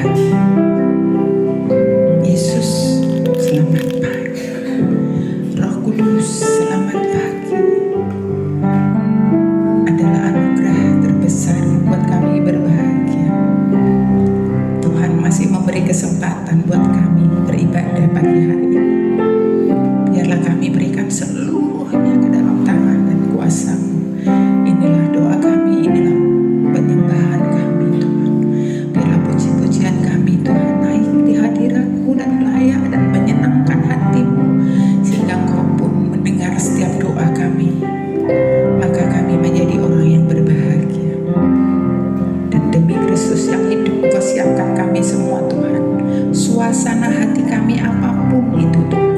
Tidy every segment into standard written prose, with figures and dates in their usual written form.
pagi. Yesus, selamat pagi. Roh Kudus, selamat pagi. Adalah anugerah terbesar buat kami berbahagia. Tuhan masih memberi kesempatan buat kami beribadah pagi hari ini. Biarlah kami berikan seluruhnya ke dalam tangan dan kuasa-Mu. Inilah doa kami, inilah penyembahan kami Tuhan. Biarlah puji-pujian kami Tuhan naik di hadirat-Mu dan layak dan menyenangkan hati-Mu, sehingga Engkau pun mendengar setiap doa kami. Maka kami menjadi orang yang berbahagia. Dan demi Kristus yang hidup, Engkau siapkan kami semua Tuhan. Suasana hati kami apapun itu Tuhan.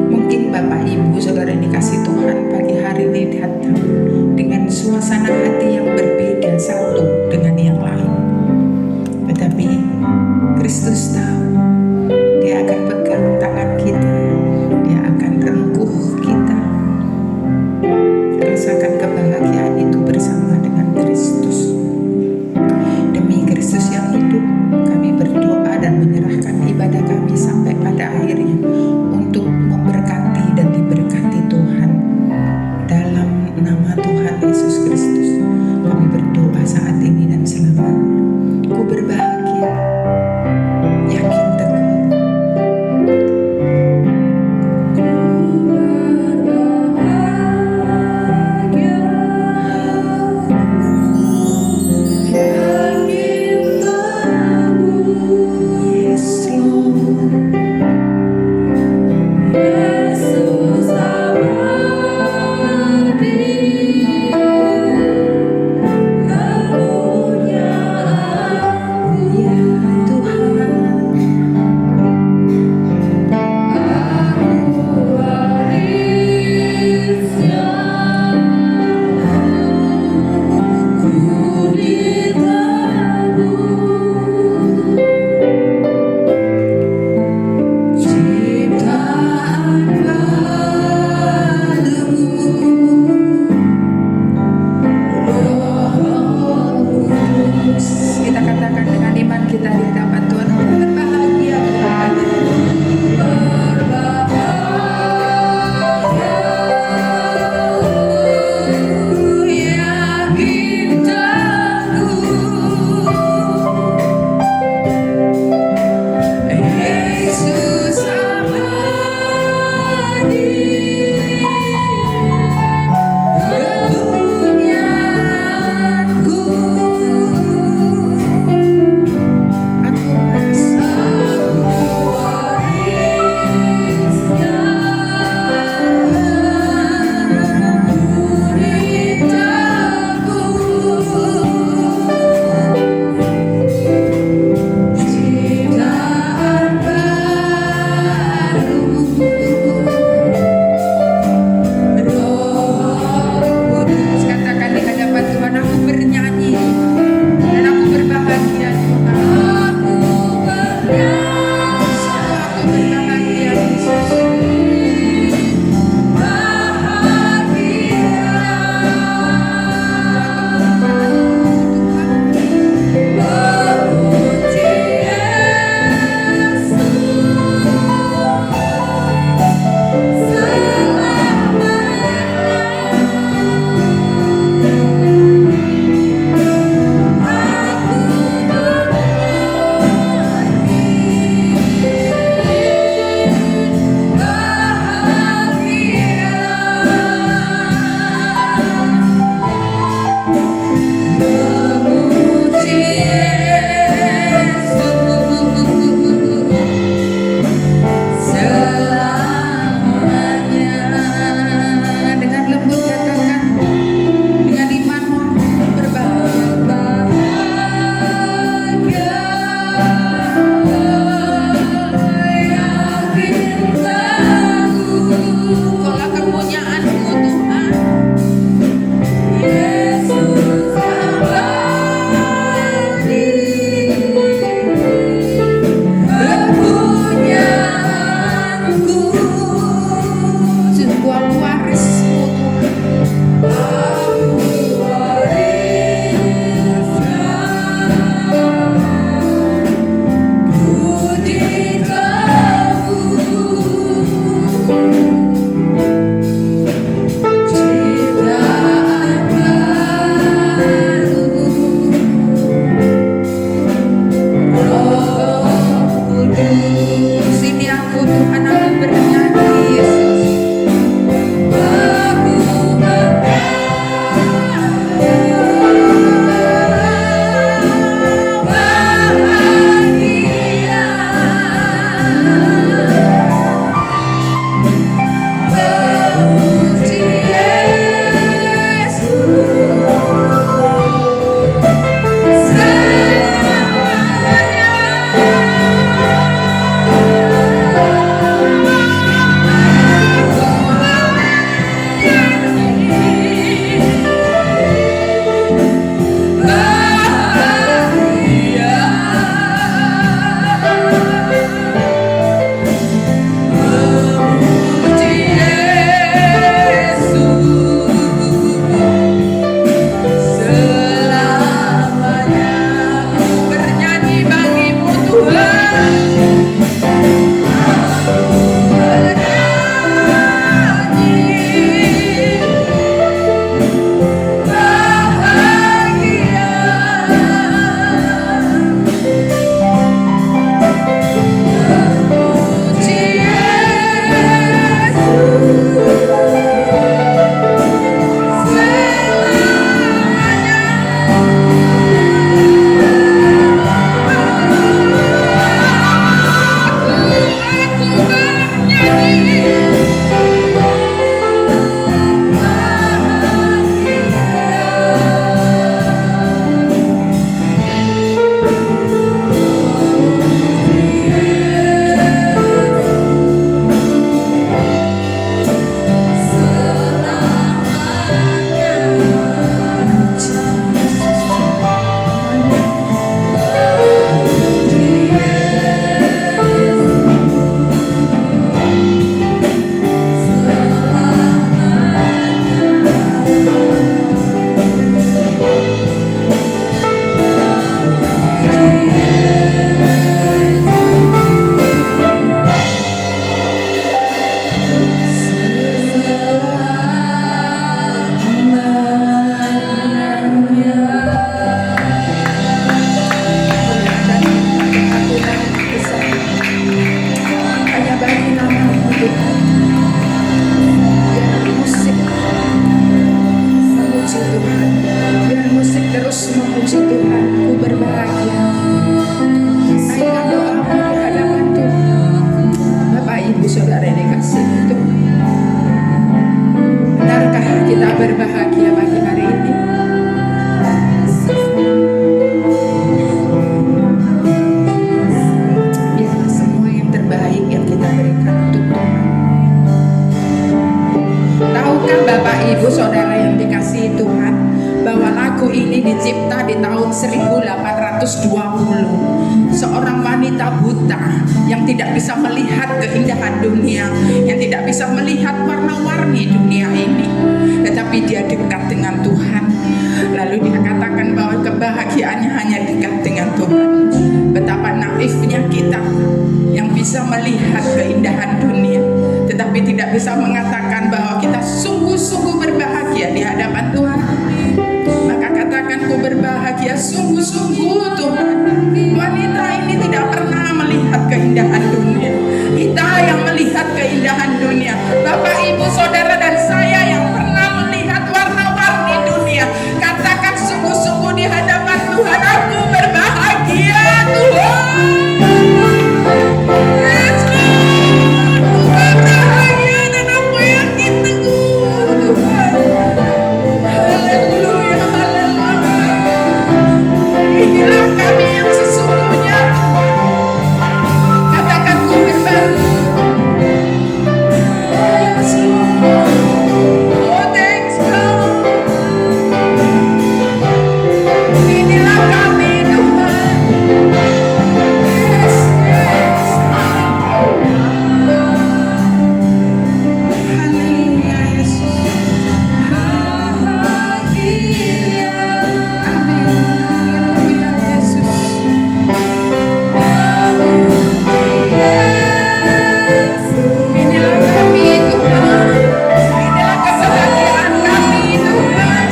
Mungkin Bapak Ibu Saudara yang dikasih Tuhan pagi hari ini datang dengan suasana hati yang berbeda satu dengan yang lain. Tetapi Kristus tahu, Dia akan pegang tangan kita, Dia akan rengkuh kita. Rasakan kebahagiaan itu bersama dengan Kristus. Demi Kristus yang hidup, kami berdoa dan menyerahkan ibadah kami sampai pada akhirnya untuk memberkati dan diberkati Tuhan. Dalam nama Tuhan Yesus Kristus, kami berdoa saat ini dan selamanya. Ku berbahagia, yakin teguh. Yes, Lord. Ya Tuhan, kita katakan dengan iman kita di hadapan Tuhan, aku berbahagia Tuhan. Yesus abadi, kepunyaanku. Aku 120, seorang wanita buta yang tidak bisa melihat keindahan dunia, yang tidak bisa melihat warna-warni dunia ini, tetapi dia dekat dengan Tuhan. Lalu dia katakan bahwa kebahagiaannya hanya dekat dengan Tuhan. Betapa naifnya kita yang bisa melihat keindahan dunia, tetapi tidak bisa mengatakan bahwa kita sungguh-sungguh berbahagia di hadapan Tuhan. Maka katakan, ku berbahagia sungguh-sungguh Tuhan. Wanita ini tidak pernah melihat keindahan dunia, kita yang melihat keindahan dunia. Bapak, ibu, saudara, dan saya yang pernah melihat warna-warni dunia, katakan sungguh-sungguh di hadapan Tuhan, aku berbahagia Tuhan. Yes, Lord. Aku berbahagia dan aku yakin teguh Tuhan. Haleluya, haleluya. Inilah kami yang sesungguhnya. Katakan, ku berbahagia. Yes, Lord. Oh, thanks God. Inilah kami Tuhan. Yes, yes. Haleluya, Yesus. Bahagia. Amin. Haleluya, Yesus. Inilah kami Tuhan. Inilah kebahagiaan kami Tuhan.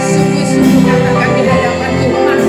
Sungguh-sungguh katakan di hadapan Tuhan,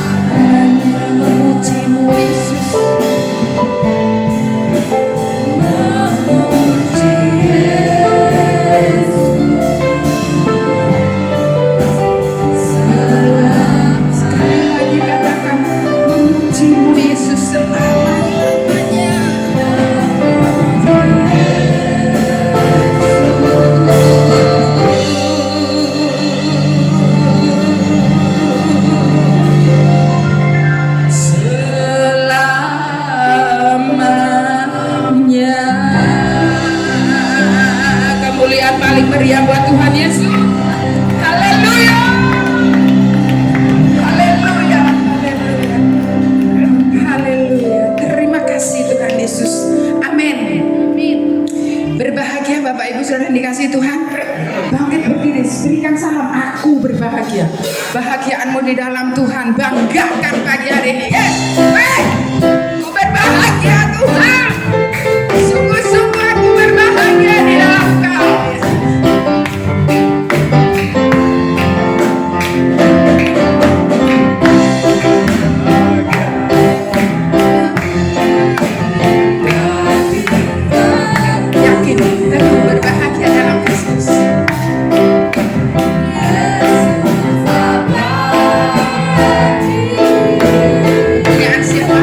aku memujimu Yesus. Sekali lagi katakan, memujimu Yesus selamanya. Selamanya. Kemuliaan paling meriah buat Tuhan Yesus. Haleluya. Haleluya. Haleluya. Haleluya. Terima kasih Tuhan Yesus. Amin. Berbahagia Bapak Ibu Saudara yang dikasihi Tuhan. Bangkit berdiri, berikan salam, aku berbahagia. Bahagiaanmu di dalam Tuhan, banggakan pagi hari ini. Ku berbahagia Tuhan. Sungguh-sungguh aku berbahagia di dalam Kau. Yakin aku berbahagia dalam Kristus. Punyaan siapa?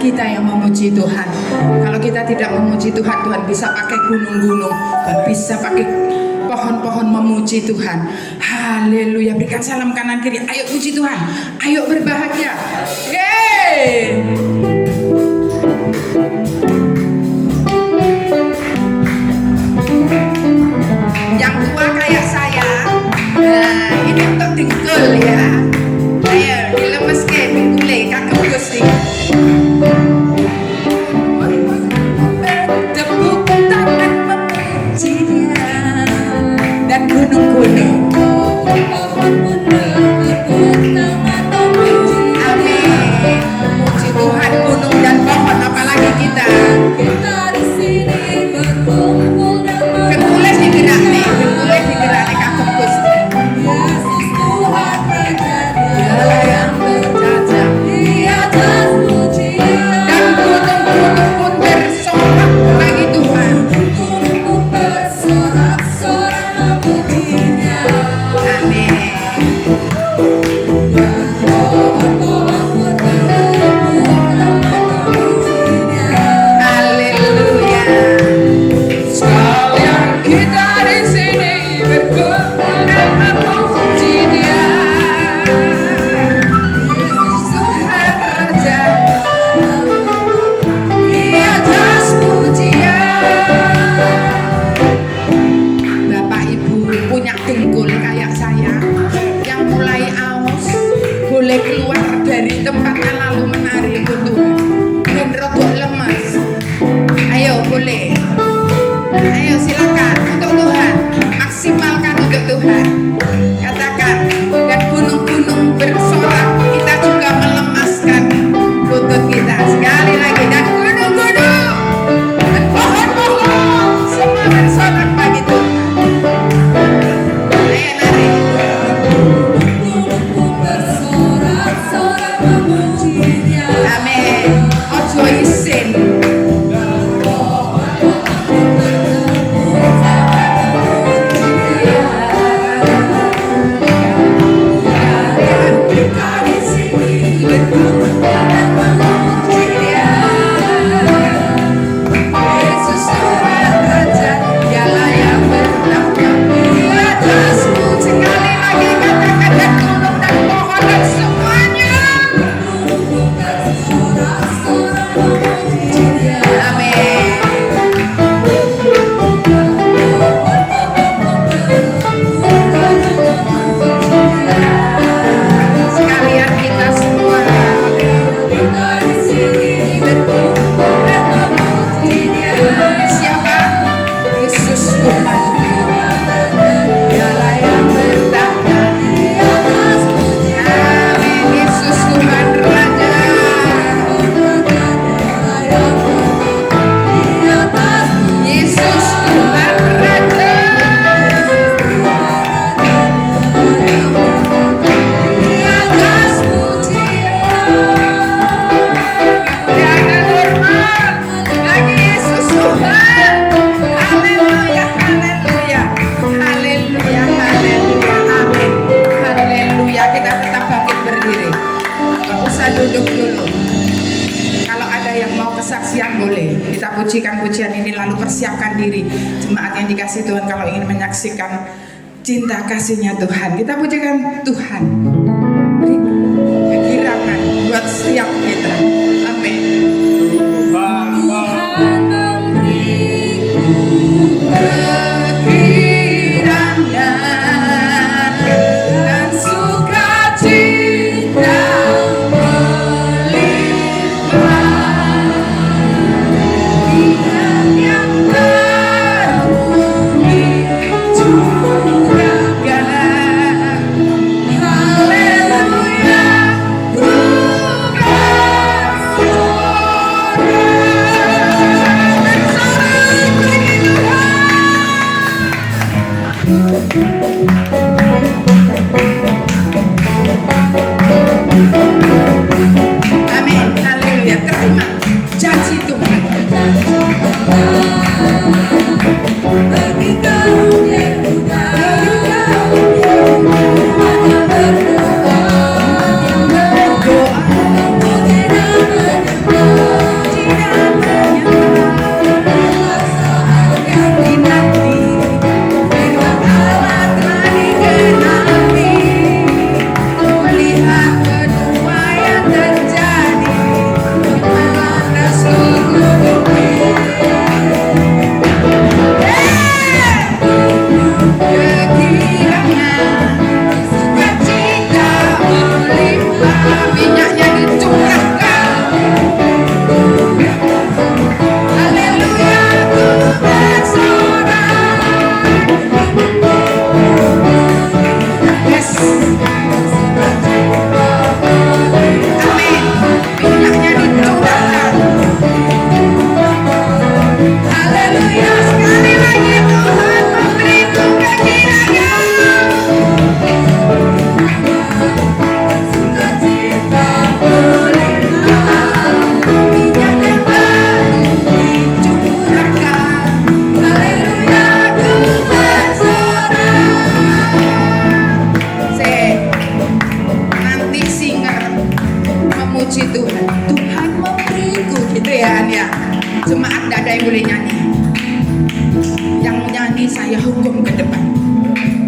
kita yang memuji Tuhan. Kalau kita tidak memuji Tuhan, Tuhan bisa pakai gunung-gunung, Tuhan bisa pakai pohon-pohon memuji Tuhan. Haleluya. Berikan salam kanan kiri. Ayo puji Tuhan. Ayo berbahagia. Yeay. Yang tua kayak saya, nah ini untuk dengkul ya. Ayo dilemeske dengkule kakek Gusti. Tepuk tangan memuji Dia dan gunung-gunung. Amin. Puji Tuhan gunung dan pohon, apalagi kita. Ketulis digerak nih, ketulis digerak nih kakek Gusti. Dialah yang berjajah di atas pujian, dan gunung-gunung pun bersorak bagi Tuhan. Gunung bersorak-sorak memuji-Nya. Amin. Haleluya. Sekalian kita di sini berkumpul dan memuji Dia. Tuhan Raja di atas pujian. Bapak Ibu punya dengkul kayak saya yang mulai aus, boleh keluar dari tempatnya lalu menari untuk Tuhan dan rogoh lemas. Ayo boleh. Ayo silakan untuk Tuhan, maksimalkan untuk Tuhan. Katakan, dan gunung-gunung bersorak, kita juga melemaskan lutut kita. Sekali lagi, dan gunung-gunung dan pohon-pohon semua bersorak bagi Tuhan. Ayo nari. Amin. Ojo isin. Yesus Tuhan Raja, Dialah yang bertahta di atas bukit. Sekali lagi katakan, dan gunung dan pohon dan semuanya. Amin. Sekalian kita semua. Siapa? Yesus Tuhan. Dialah yang bertahta di atas bukit. Amin. Yesus Tuhan Raja. Yesus Tuhan Raja. Di atas pujian. Jangan hormat lagi Yesus Tuhan. Haleluya, haleluya, haleluya, haleluya, amin. Haleluya. Kita tetap bangkit berdiri. Gak usah duduk dulu. Kalau ada yang mau kesaksian boleh. Kita pujikan pujian ini lalu persiapkan diri. Jemaat yang dikasih Tuhan kalau ingin menyaksikan cinta kasihnya Tuhan, kita pujikan Tuhan. Beri kegirangan buat setiap kita. Amin. Kegirangan dan sukacita melimpah. Ingat yang terhuni curahkan. Haleluya. Jemaat tidak ada yang boleh nyanyi. Yang nyanyi saya hukum ke depan.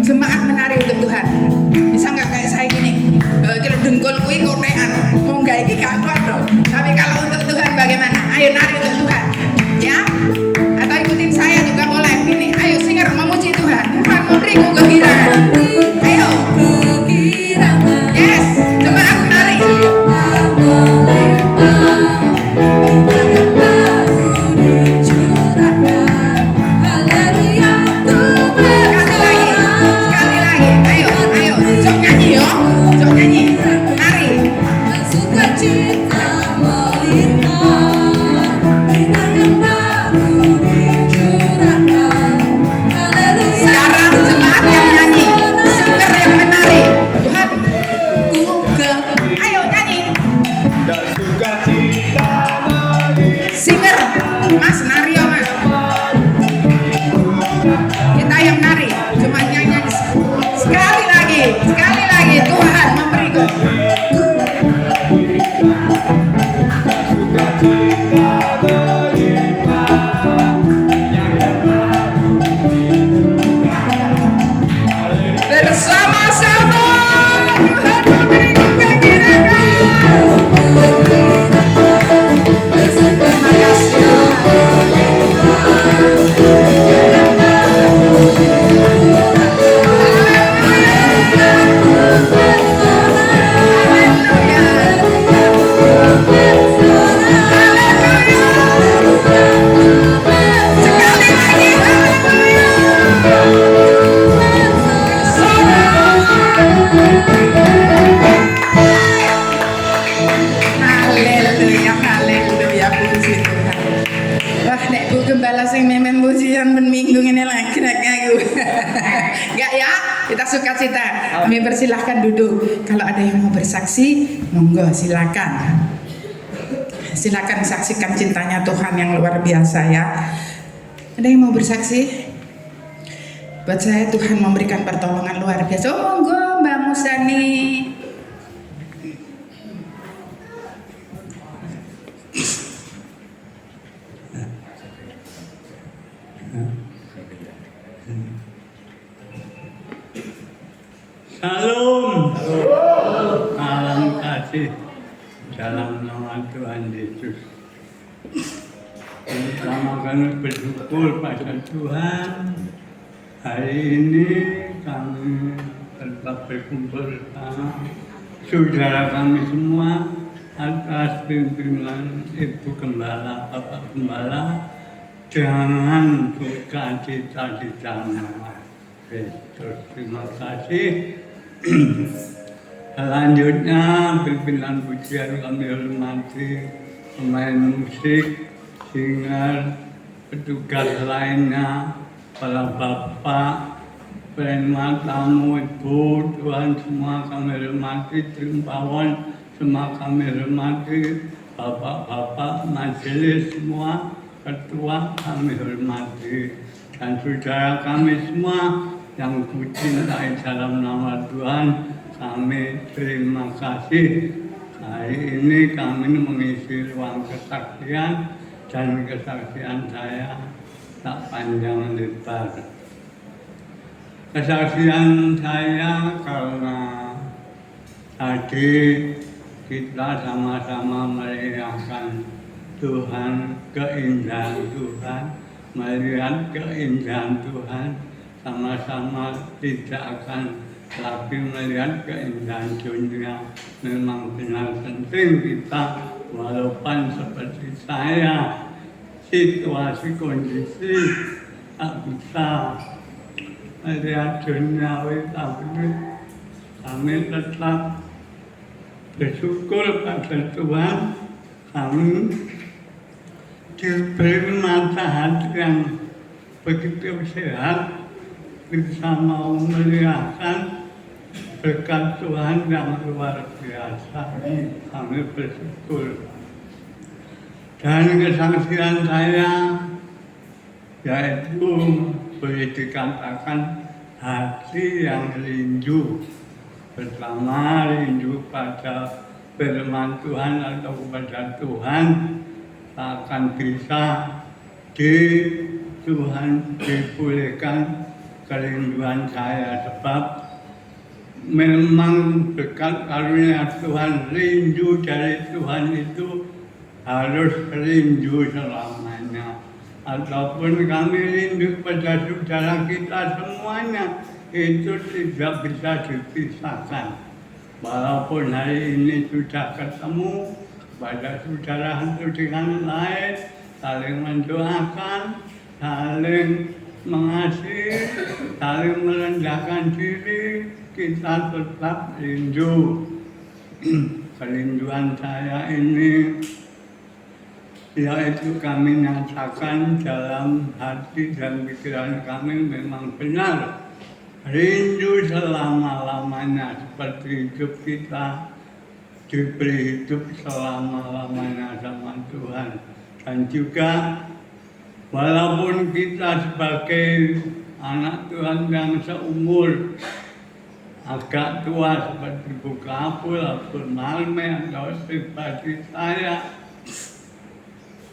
Jemaat menari untuk Tuhan. Bisa nggak kayak saya gini? Kalau dengkul kui kotean, mau nggak ini kapan dong? Tapi kalau untuk Tuhan bagaimana? Ayo nari untuk Tuhan, ya? Atau ikutin saya juga boleh. Gini, ayo singer memuji Tuhan. Tuhan memberiku kegirangan. Ayo. Yes, jemaat menari. Kami persilahkan duduk. Kalau ada yang mau bersaksi, monggo silakan. Silakan saksikan cintanya Tuhan yang luar biasa ya. Ada yang mau bersaksi? Buat saya Tuhan memberikan pertolongan luar biasa. Oh monggo Mbak Musani. Salam, salam kasih dalam nama Tuhan Yesus. Pertama kali bersyukur pada Tuhan. Hari ini kami tetap berkumpul bersama saudara kami semua atas pimpinan Ibu Gembala, Bapak Gembala. Jangan suka cita di sana. Terima kasih. Selanjutnya pimpinan pujian kami hormati pemain musik, singer, petugas lainnya, para bapak, penerima tamu, ibu, Tuhan semua kami hormati, trimpawan semua kami hormati, bapak-bapak majelis semua, ketua kami hormati, dan saudara kami semua yang kucintai dalam nama Tuhan, kami terima kasih. Hari ini kami mengisi ruang kesaksian dan kesaksian saya tak panjang lebar. Kesaksian saya karena tadi kita sama-sama merayakan Tuhan, keindahan Tuhan, melihat keindahan Tuhan. Sama-sama tidak akan lagi melihat keindahan dunia. Memang benar penting kita, walaupun seperti saya, situasi kondisi tak bisa melihat duniawi, tapi kami tetap bersyukur pada Tuhan. Kami diberi mata hati yang begitu sehat, bisa mau melihatkan berkat Tuhan yang luar biasa. Kami bersyukur. Dan kesaksian saya yaitu boleh dikatakan hati yang rindu. Pertama rindu pada firman Tuhan atau kepada Tuhan, akan bisa Tuhan dipulihkan kerinduan saya, sebab memang berkat karunia Tuhan, rindu dari Tuhan itu harus rindu selamanya. Ataupun kami rindu pada saudara kita semuanya, itu tidak bisa dipisahkan. Walaupun hari ini sudah ketemu pada saudara satu dengan lain, saling mendoakan, saling mengasihi, saling merendahkan diri, kita tetap rindu. Kerinduan saya ini yaitu kami nyatakan dalam hati dan pikiran kami memang benar rindu selama-lamanya, seperti hidup kita diberi hidup selama-lamanya sama Tuhan. Dan juga walaupun kita sebagai anak Tuhan yang seumur agak tua seperti Bu Kapul, Abdul Malme, atau pribadi saya,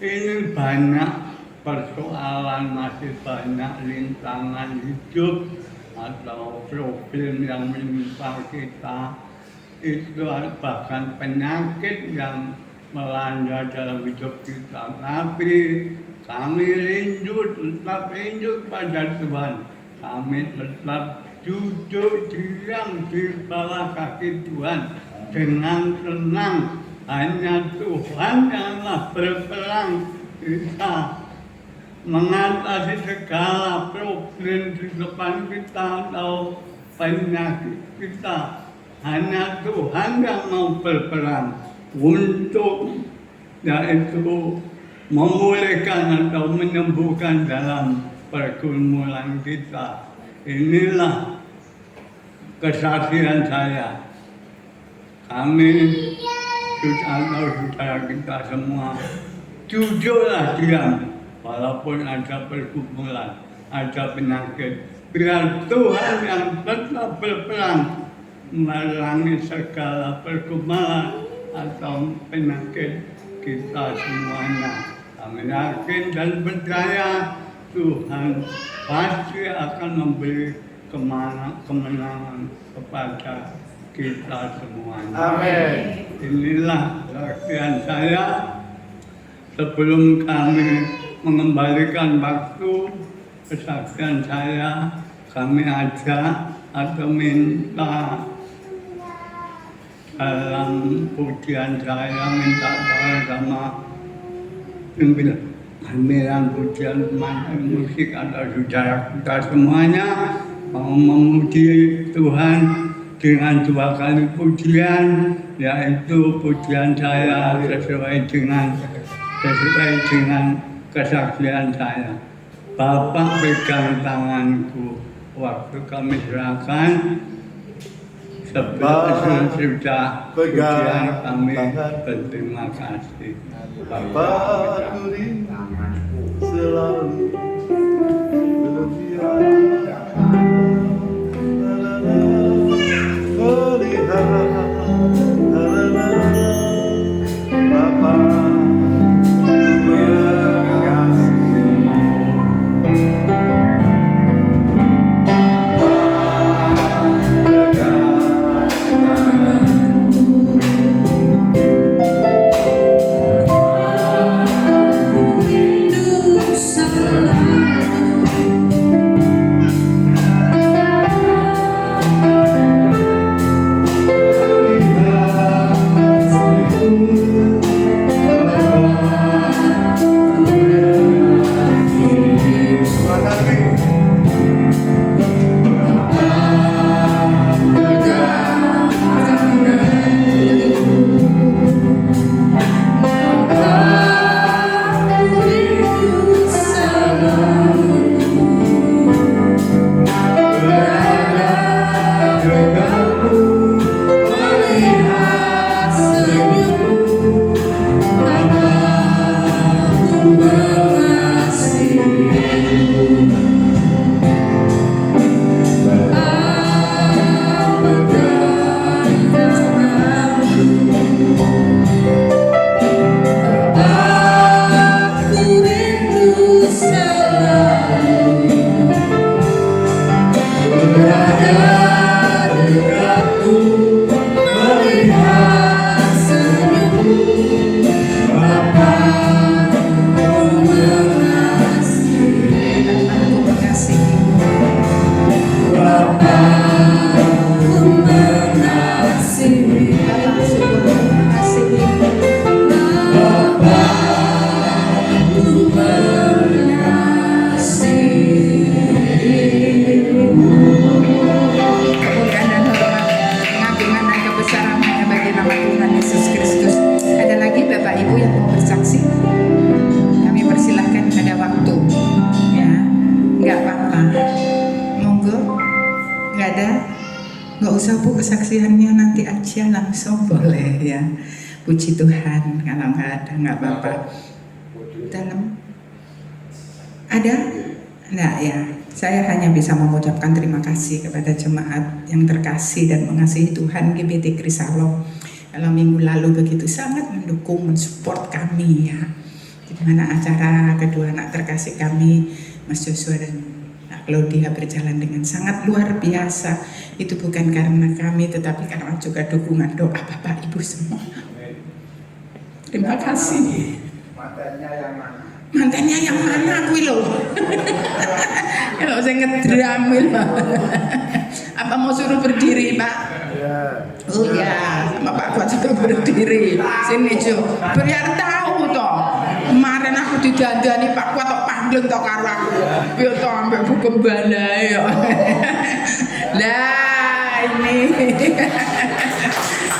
ini banyak persoalan, masih banyak rintangan hidup atau problem yang menimpa kita. Itu bahkan penyakit yang melanda dalam hidup kita. Tapi kami tetap rindu pada Tuhan. Kami tetap duduk diam di bawah kaki Tuhan dengan tenang. Hanya Tuhan yang berperang bisa mengatasi segala problem di depan kita atau penyakit kita. Hanya Tuhan yang mau berperang untuk yaitu memulihkan atau menyembuhkan dalam pergumulan kita. Inilah kesaksian saya. Kami atau saudara kita semua jujurlah diam walaupun ada pergumulan, ada penyakit. Biar Tuhan yang tetap berperang memerangi segala pergumulan atau penyakit kita semuanya. Kami yakin dan percaya Tuhan pasti akan memberi kemenangan kepada kita semuanya. Amin. Inilah kesaksian saya. Sebelum kami mengembalikan waktu kesaksian saya, kami ajak atau minta dalam pujian saya, minta doa sama pimpinan pujian musik atau saudara kita semuanya mau memuji Tuhan dengan 2 kali pujian, yaitu pujian saya sesuai dengan kesaksian saya. Bapak pegang tanganku waktu kami serahkan sebelum sudah pujian kami berterima kasih. Bapak rindu selalu berbicara. usah Bu kesaksiannya, nanti aja langsung boleh ya. Puji Tuhan, kalau nggak ada nggak apa-apa. Dalam ada? Enggak ya. Saya hanya bisa mengucapkan terima kasih kepada jemaat yang terkasih dan mengasihi Tuhan GBT Krisalo. Kalau minggu lalu begitu sangat mendukung, mensupport kami ya. Di mana acara kedua anak terkasih kami, Mas Joshua dan Kak Claudia berjalan dengan sangat luar biasa. Itu bukan karena kami, tetapi karena juga dukungan doa Bapak Ibu semua. Terima kasih. Matanya yang mana? Mantannya yang mana kuwi lho? Kalau saya ngedramil Pak. Apa mau suruh berdiri Pak? Ya. Oh ya, sama Pak Kuat suruh berdiri. Sini Jo, biar tahu toh. Kemarin aku didandani Pak Kuat tok panggil tok karo aku. Yo toh ambek Bu Gembala ya. Lah ini.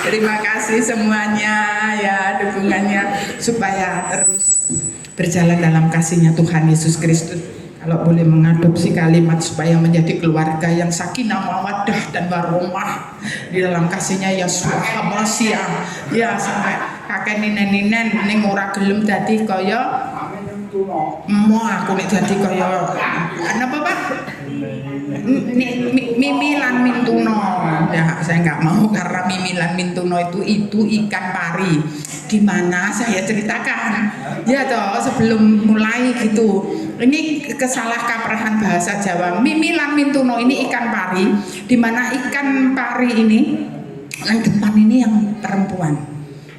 Terima kasih semuanya ya dukungannya supaya terus berjalan dalam kasih-Nya Tuhan Yesus Kristus. Kalau boleh mengadopsi kalimat supaya menjadi keluarga yang sakinah mawaddah dan warahmah di dalam kasih-Nya Yeshua HaMashiach. Ya sampai kakek ninen-ninen ning ora gelem dadi kaya emo aku nek dadi kaya apa Pak? Mimi lan Mintuno. Ya, saya nggak mau karena Mimi lan Mintuno itu ikan pari. Di mana saya ceritakan, ya toh sebelum mulai gitu. Ini kesalahkaprahan bahasa Jawa. Mimi lan Mintuno ini ikan pari. Di mana ikan pari ini yang depan ini yang perempuan,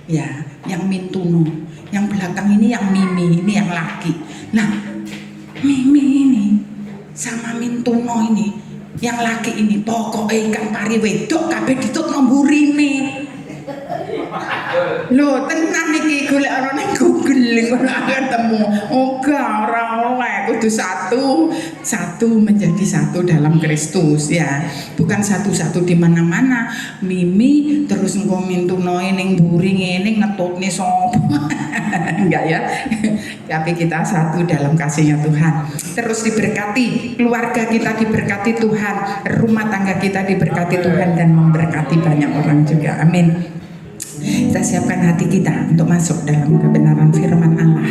ya, yang Mintuno. Yang belakang ini yang Mimi, ini yang laki. Nah, Mimi ini sama Mintuno ini yang laki ini pokoknya ikan pari wedok kabeh ditut nomburine. Lho tenan iki golek ana ning Google ora ketemu. Ora oleh kudu satu menjadi satu dalam Kristus ya. Bukan satu-satu di mana-mana. Mimi terus engko Mintuno ning mburi ngene ngetutne sapa. Enggak ya. Tapi kita satu dalam kasih-Nya Tuhan. Terus diberkati, keluarga kita diberkati Tuhan, rumah tangga kita diberkati Tuhan dan memberkati banyak orang juga. Amin. Kita siapkan hati kita untuk masuk dalam kebenaran firman Allah.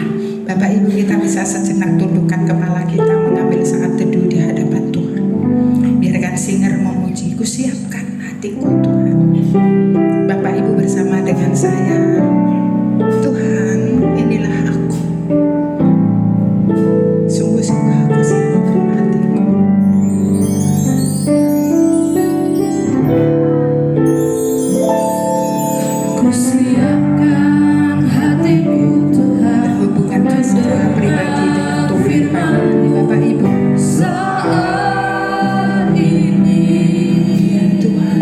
Bapak Ibu, kita bisa sejenak tundukkan kepala kita, mengambil saat teduh di hadapan Tuhan. Biarkan singer memuji, ku siapkan hatiku Tuhan. Bapak Ibu bersama dengan saya. Tuhan, inilah aku. Sungguh-sungguh aku siapkan hatiku. Ku siapkan hatiku Tuhan, Hubungan secara pribadi dengan Tuhan, Bapak Ibu. saat ini. Tuhan,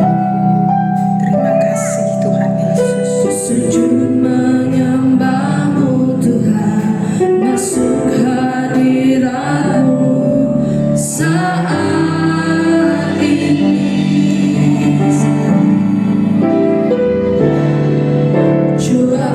terima kasih Tuhan Yesus. Sujud menyembahmu Tuhan, masuk hadiratmu saat ini. Jua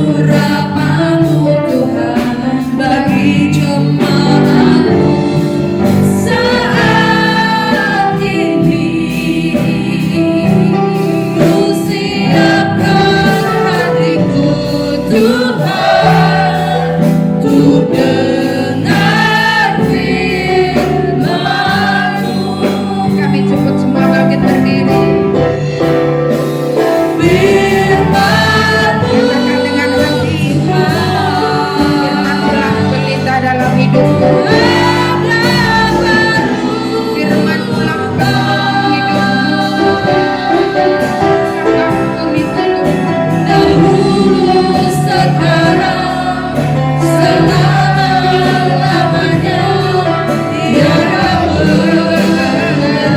urapanmu Tuhan bagi jemaatmu saat ini. Ku siapkan hatiku Tuhan untuk dengar firman-Mu. Kami cepat semua bangkit berdiri. Firman-Mu Katakan dengan hati, firman telah berlita dalam hidupku. Firman telah menolong hidupku. Apapun itu, dahulu sekarang selama-lamanya tiada berhenti.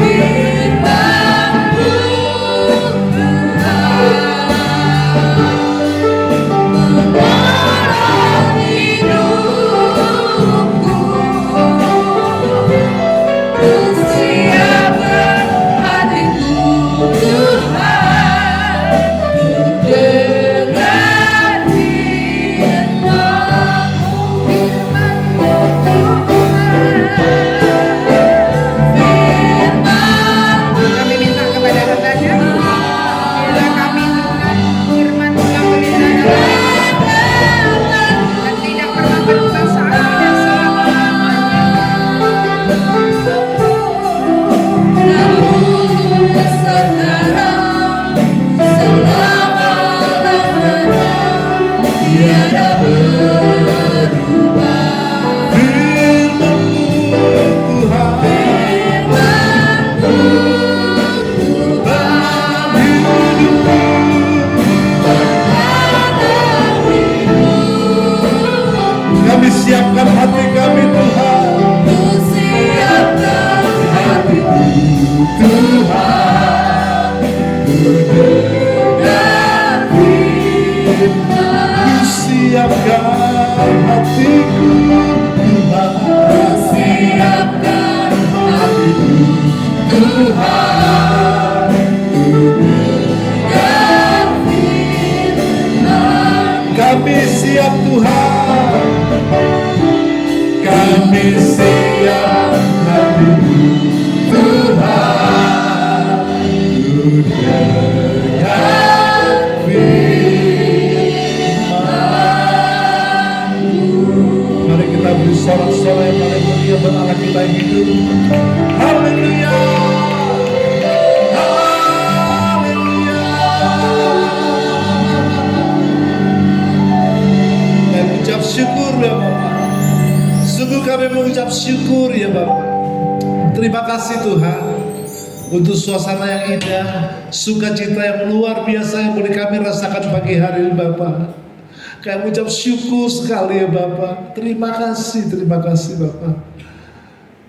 Firman-Mu menolong hidupku. Ku siapkan hatiku Tuhan untuk dengar firman-Mu. Firman-Mu kami minta kepada hambanya. Bila kami Tuhan, firman telah berlita dalam hidupku dan tidak pernah berubah saat ini dan selama-lamanya. dahulu sekarang selama-lamanya tiada berubah. Kami siapkan hati kami Tuhan. Ku siapkan hatiku Tuhan untuk dengar firman. Ku siapkan hatiku Tuhan. Ku siapkan hatiku Tuhan untuk dengar firman. Kami siap Tuhan. Kami siap hatiku Tuhan. Untuk dengar firman. Mari kita beri sorak-sorai yang paling mulia buat Allah kita yang hidup. Haleluya. Dan ucap syukur ya Bapak. Sungguh kami mengucap syukur ya Bapak. Terima kasih Tuhan untuk suasana yang indah, sukacita yang luar biasa yang boleh kami rasakan pagi hari ini Bapak. Kami mengucap syukur sekali ya Bapak. Terima kasih Bapak.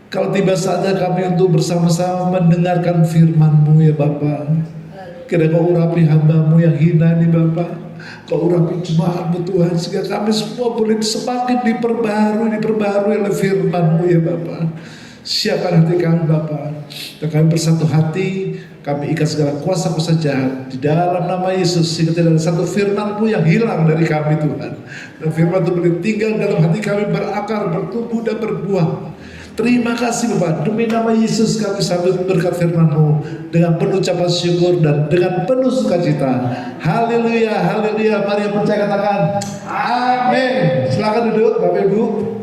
Kalau tiba saja kami untuk bersama-sama mendengarkan firman-Mu ya Bapak. Kira Kau urapi hamba-Mu yang hina ini Bapak. Kau urapi jemaat-Mu Tuhan, sehingga kami semua boleh semakin diperbarui oleh firman-Mu ya Bapak. Siapkan hati kami Bapak, dan kami bersatu hati, kami ikat segala kuasa-kuasa jahat di dalam nama Yesus, sehingga tidak ada satu firman-Mu yang hilang dari kami Tuhan. Dan firman itu boleh tinggal dalam hati kami, berakar, bertumbuh dan berbuah. Terima kasih Bapak, demi nama Yesus kami sambut berkat firman-Mu dengan penuh ucapan syukur dan dengan penuh sukacita. Haleluya, haleluya. Mari yang percaya katakan amin. Silakan duduk Bapak Ibu.